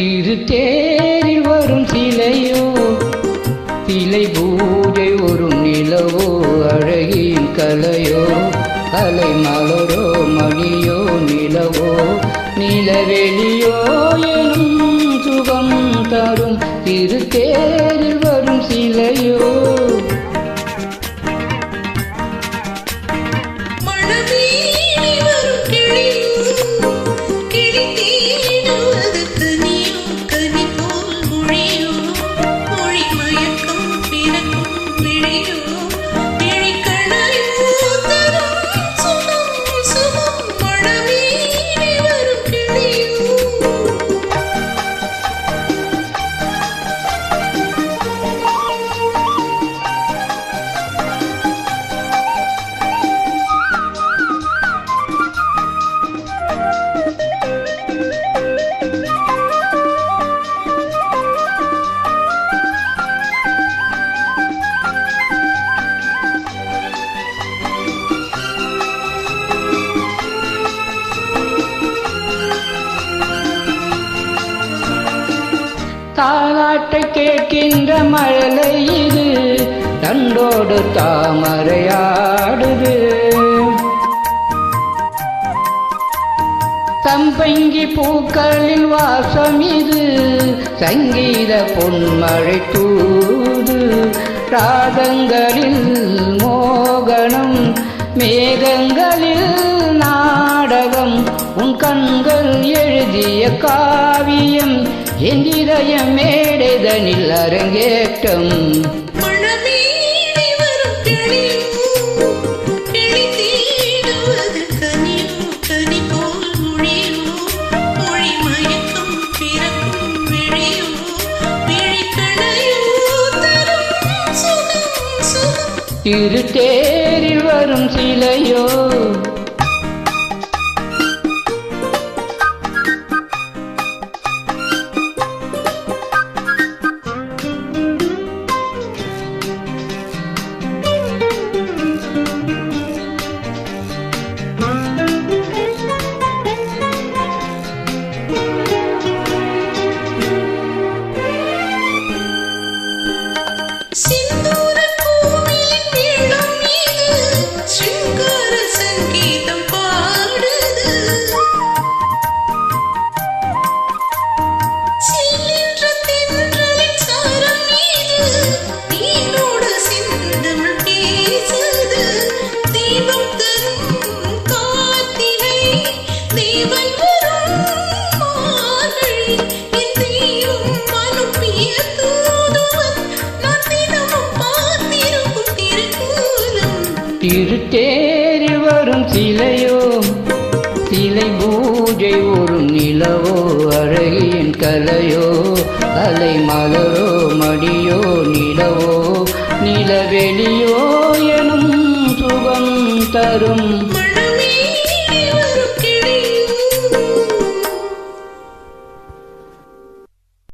திருத்தேரில் வரும் சிலையோ சிலை பூஜை ஒரு நிலவோ அழகின் கலையோ கலை மலரோ மணியோ நிலவோ நிலவெளியோ எனும் சுகம் தரும் திருத்தேரில் வரும் சிலையோ தாலாட்டை கேட்கின்ற மழலை இது தண்டோடு தாமரையாடுது சம்பங்கி பூக்களின் வாசம் இது சங்கீத பொன்மழை தூது ராகங்களில் மோகனம் மேகங்களில் நாடகம் உன் கண்கள் எழுதிய காவியம் என் இதயம் மேடைதனில் அரங்கேற்றம் திருத்தேரில் வரும் சிலையோ திருத்தேரில் வரும் சிலையோ சிலை பூஜை ஒரு நிலவோ அழகின் கலையோ கலை மலரோ மடியோ நிலவோ நிலவெளியோ எனும் சுகம் தரும்